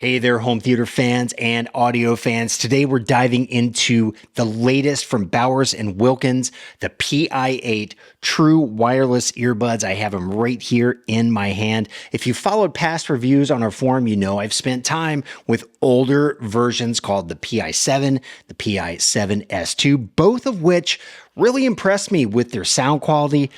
Hey there, home theater fans and audio fans. Today we're diving into the latest from Bowers and Wilkins, the Pi8 true wireless earbuds. I have them right here in my hand. If you followed past reviews on our forum, you know I've spent time with older versions called the Pi7, the Pi7S2, both of which really impressed me with their sound quality.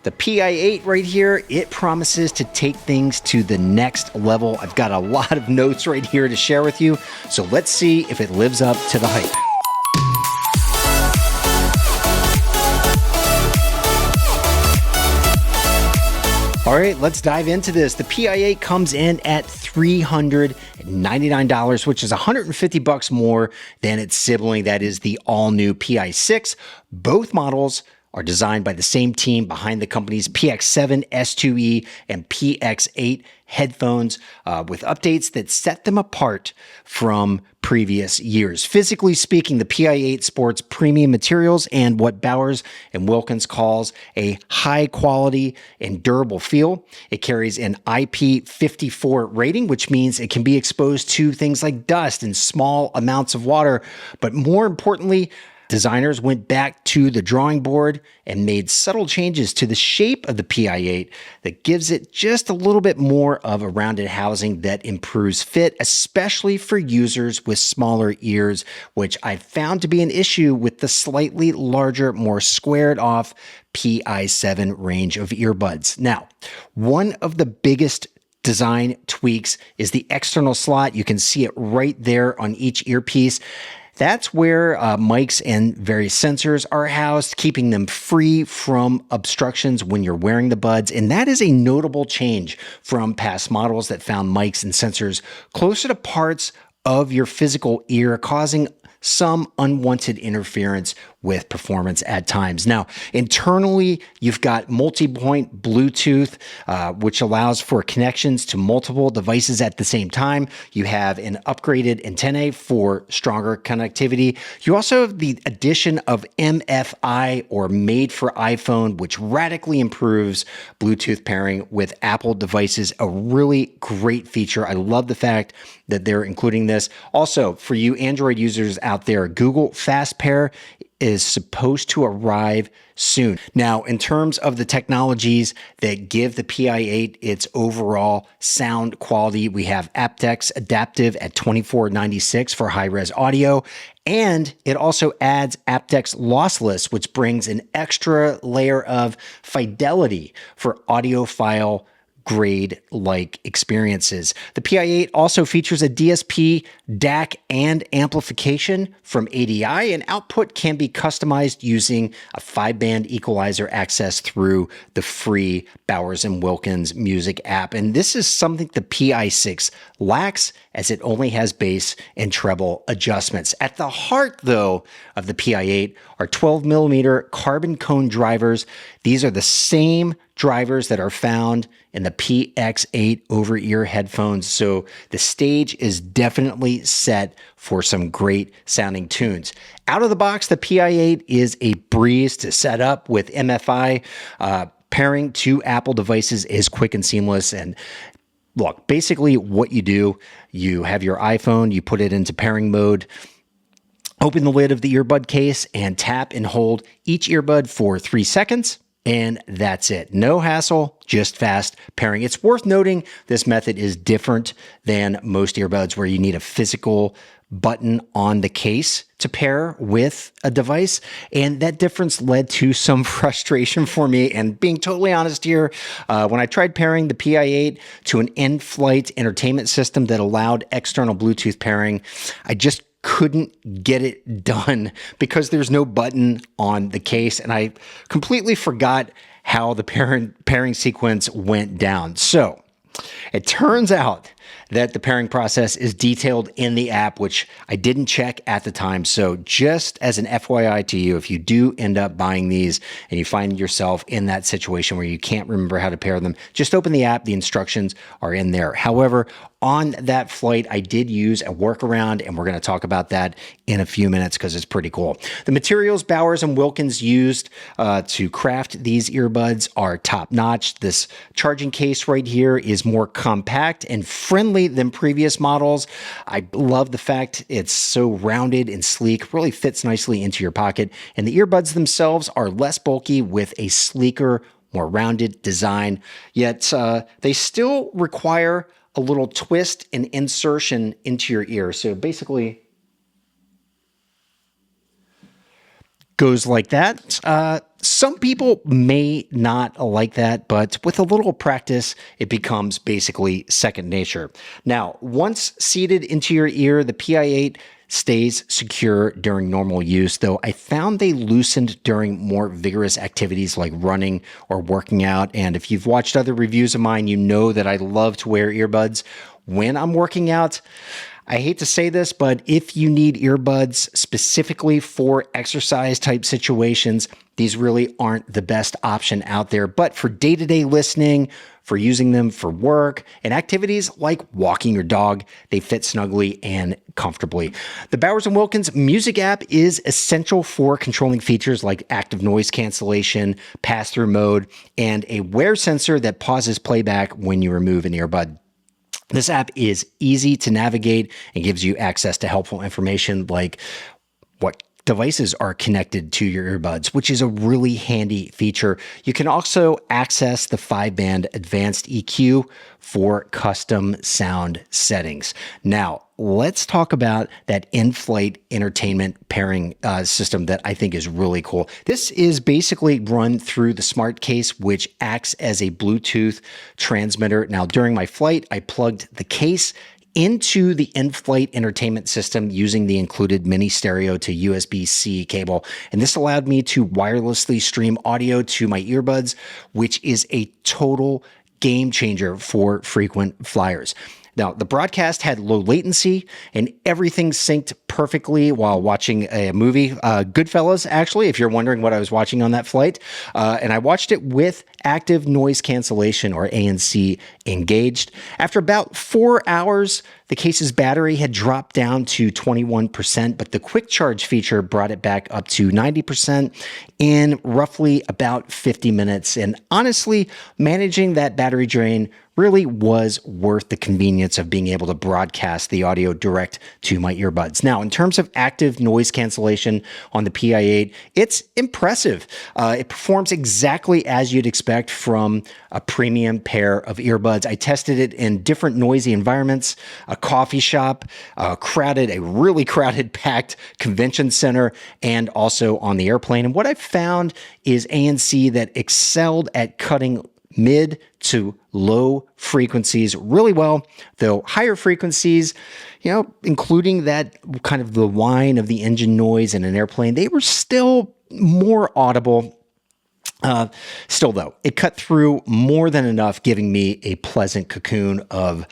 The Pi8 right here, it promises to take things to the next level. I've got a lot of notes right here to share with you, so let's see if it lives up to the hype. All right, let's dive into this. The Pi8 comes in at $399, which is $150 more than its sibling. That is the all-new Pi6. Both models are designed by the same team behind the company's PX7 S2E and PX8 headphones with updates that set them apart from previous years. Physically speaking, the Pi8 sports premium materials and what Bowers and Wilkins calls a high quality and durable feel. It carries an IP54 rating, which means it can be exposed to things like dust and small amounts of water. But more importantly, designers went back to the drawing board and made subtle changes to the shape of the Pi8 that gives it just a little bit more of a rounded housing that improves fit, especially for users with smaller ears, which I found to be an issue with the slightly larger, more squared off Pi7 range of earbuds. Now, one of the biggest design tweaks is the external slot. You can see it right there on each earpiece. That's where mics and various sensors are housed, keeping them free from obstructions when you're wearing the buds. And that is a notable change from past models that found mics and sensors closer to parts of your physical ear, causing some unwanted interference with performance at times. Now, internally, you've got multi-point Bluetooth, which allows for connections to multiple devices at the same time. You have an upgraded antenna for stronger connectivity. You also have the addition of MFI, or Made for iPhone, which radically improves Bluetooth pairing with Apple devices. A really great feature. I love the fact that they're including this. Also, for you Android users out there, Google Fast Pair is supposed to arrive soon. Now, in terms of the technologies that give the Pi8 its overall sound quality, we have aptX Adaptive at $24.96 for high-res audio, and it also adds aptX Lossless, which brings an extra layer of fidelity for audiophile grade-like experiences. The Pi8 also features a DSP, DAC, and amplification from ADI, and output can be customized using a 5-band equalizer access through the free Bowers & Wilkins music app. And this is something the Pi6 lacks, as it only has bass and treble adjustments. At the heart, though, of the Pi8 are 12mm carbon cone drivers. These are the same drivers that are found in the PX8 over-ear headphones, so the stage is definitely set for some great sounding tunes. Out of the box, the Pi8 is a breeze to set up with MFI. Pairing to Apple devices is quick and seamless. And look, basically what you do, you have your iPhone, you put it into pairing mode, open the lid of the earbud case, and tap and hold each earbud for 3 seconds. And that's it. No hassle, just fast pairing. It's worth noting this method is different than most earbuds where you need a physical button on the case to pair with a device. And that difference led to some frustration for me. And being totally honest here, when I tried pairing the Pi8 to an in-flight entertainment system that allowed external Bluetooth pairing, I just couldn't get it done because there's no button on the case, and I completely forgot how the pairing sequence went down. So it turns out that the pairing process is detailed in the app, which I didn't check at the time. So just as an FYI to you, if you do end up buying these and you find yourself in that situation where you can't remember how to pair them, just open the app. The instructions are in there. However, on that flight, I did use a workaround, and we're going to talk about that in a few minutes because it's pretty cool. The materials Bowers and Wilkins used to craft these earbuds are top-notch. This charging case right here is more compact and friendly friendly than previous models. I love the fact it's so rounded and sleek, really fits nicely into your pocket. And the earbuds themselves are less bulky with a sleeker, more rounded design, yet they still require a little twist and insertion into your ear. So basically goes like that. Some people may not like that, but with a little practice, it becomes basically second nature. Now, once seated into your ear, the Pi8 stays secure during normal use, though I found they loosened during more vigorous activities like running or working out. And if you've watched other reviews of mine, you know that I love to wear earbuds when I'm working out. I hate to say this, but if you need earbuds specifically for exercise type situations, these really aren't the best option out there. But for day-to-day listening, for using them for work and activities like walking your dog, they fit snugly and comfortably. The Bowers & Wilkins music app is essential for controlling features like active noise cancellation, pass-through mode, and a wear sensor that pauses playback when you remove an earbud. This app is easy to navigate and gives you access to helpful information like what devices are connected to your earbuds, which is a really handy feature. You can also access the 5-band advanced EQ for custom sound settings. Now, let's talk about that in-flight entertainment pairing system that I think is really cool. This is basically run through the smart case, which acts as a Bluetooth transmitter. Now, during my flight, I plugged the case into the in-flight entertainment system using the included mini stereo to USB-C cable. And this allowed me to wirelessly stream audio to my earbuds, which is a total game changer for frequent flyers. Now, the broadcast had low latency and everything synced perfectly while watching a movie. Goodfellas, actually, if you're wondering what I was watching on that flight. And I watched it with active noise cancellation, or ANC, engaged. After about 4 hours, the case's battery had dropped down to 21%, but the quick charge feature brought it back up to 90% in roughly about 50 minutes. And honestly, managing that battery drain really was worth the convenience of being able to broadcast the audio direct to my earbuds. Now, in terms of active noise cancellation on the Pi8, it's impressive. It performs exactly as you'd expect from a premium pair of earbuds. I tested it in different noisy environments, a coffee shop, a really crowded, packed convention center, and also on the airplane. And what I found is ANC that excelled at cutting mid to low frequencies really well, though higher frequencies, including that kind of the whine of the engine noise in an airplane, they were still more audible. Still though, it cut through more than enough, giving me a pleasant cocoon of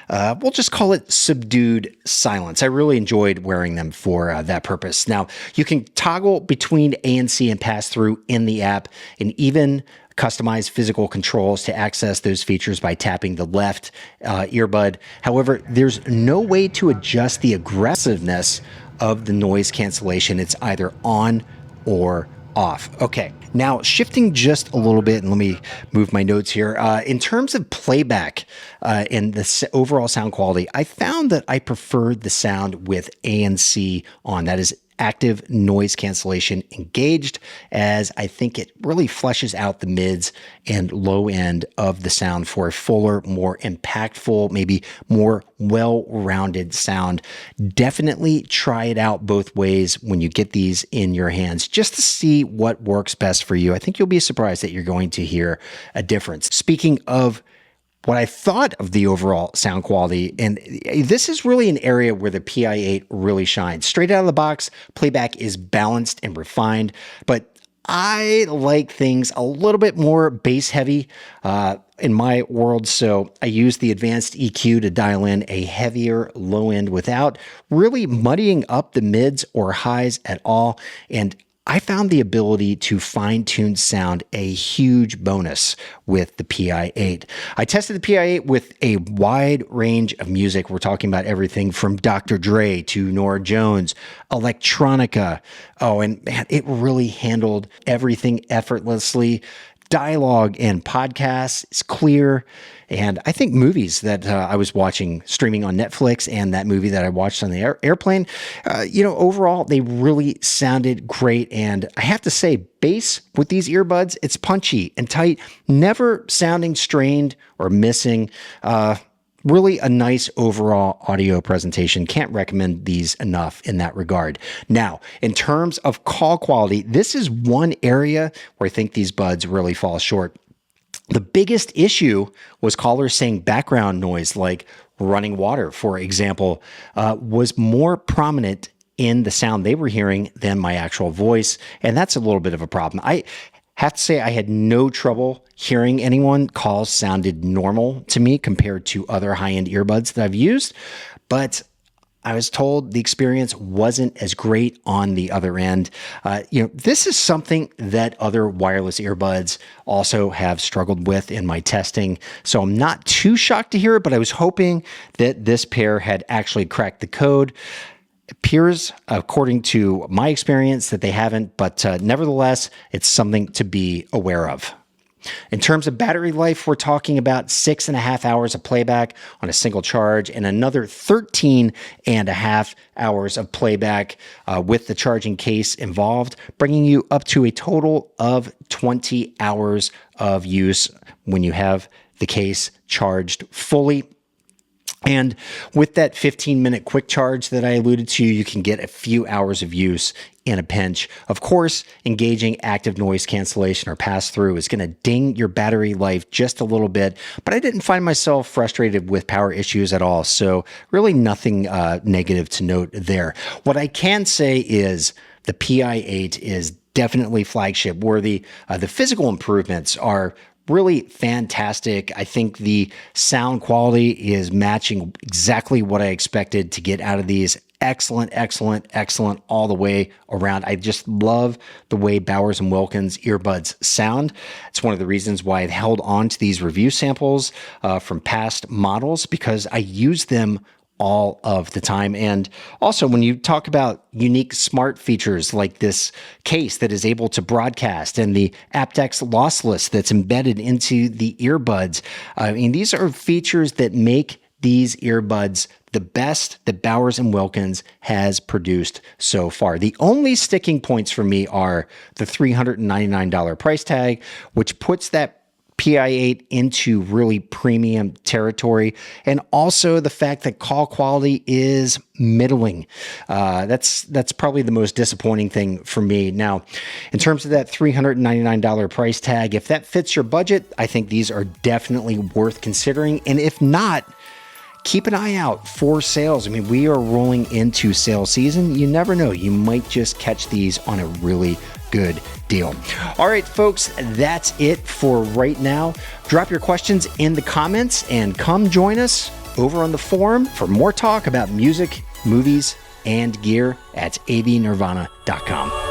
we'll just call it subdued silence. I really enjoyed wearing them for that purpose. Now, you can toggle between ANC and pass-through in the app, and even customize physical controls to access those features by tapping the left earbud. However, there's no way to adjust the aggressiveness of the noise cancellation. It's either on or off. Okay, now shifting just a little bit, and let me move my notes here. In terms of playback and the overall sound quality, I found that I preferred the sound with ANC on. That is active noise cancellation engaged, as I think it really fleshes out the mids and low end of the sound for a fuller, more impactful, maybe more well-rounded sound. Definitely try it out both ways when you get these in your hands, just to see what works best for you. I think you'll be surprised that you're going to hear a difference. Speaking of what I thought of the overall sound quality, and this is really an area where the Pi8 really shines. Straight out of the box, playback is balanced and refined, but I like things a little bit more bass heavy in my world, so I use the advanced EQ to dial in a heavier low end without really muddying up the mids or highs at all. And I found the ability to fine-tune sound a huge bonus with the Pi8. I tested the Pi8 with a wide range of music. We're talking about everything from Dr. Dre to Norah Jones, electronica. Oh, and man, it really handled everything effortlessly. dialogue and podcasts. It's clear. And I think movies that I was watching streaming on Netflix and that movie that I watched on the airplane, overall, they really sounded great. And I have to say, bass with these earbuds, it's punchy and tight, never sounding strained or missing. Really a nice overall audio presentation. Can't recommend these enough in that regard. Now, in terms of call quality, this is one area where I think these buds really fall short. The biggest issue was callers saying background noise like running water, for example, was more prominent in the sound they were hearing than my actual voice. And that's a little bit of a problem. I have to say I had no trouble hearing anyone. Calls sounded normal to me compared to other high-end earbuds that I've used, but I was told the experience wasn't as great on the other end. This is something that other wireless earbuds also have struggled with in my testing. So I'm not too shocked to hear it, but I was hoping that this pair had actually cracked the code. It appears, according to my experience, that they haven't, but nevertheless, it's something to be aware of. In terms of battery life, we're talking about 6.5 hours of playback on a single charge and another 13.5 hours of playback with the charging case involved, bringing you up to a total of 20 hours of use when you have the case charged fully. And with that 15-minute quick charge that I alluded to, you can get a few hours of use in a pinch. Of course, engaging active noise cancellation or pass-through is going to ding your battery life just a little bit, but I didn't find myself frustrated with power issues at all, so really nothing negative to note there. What I can say is the Pi8 is definitely flagship worthy. The physical improvements are really fantastic. I think the sound quality is matching exactly what I expected to get out of these. Excellent, excellent, excellent all the way around. I just love the way Bowers & Wilkins earbuds sound. It's one of the reasons why I've held on to these review samples from past models, because I use them all of the time. And also, when you talk about unique smart features like this case that is able to broadcast and the aptX lossless that's embedded into the earbuds, I mean, these are features that make these earbuds the best that Bowers & Wilkins has produced so far. The only sticking points for me are the $399 price tag, which puts that Pi8 into really premium territory, and also the fact that call quality is middling. That's probably the most disappointing thing for me. Now, in terms of that $399 price tag, if that fits your budget, I think these are definitely worth considering. And if not, keep an eye out for sales. I mean, we are rolling into sale season. You never know. You might just catch these on a really good deal. All right, folks, that's it for right now. Drop your questions in the comments and come join us over on the forum for more talk about music, movies, and gear at avnirvana.com.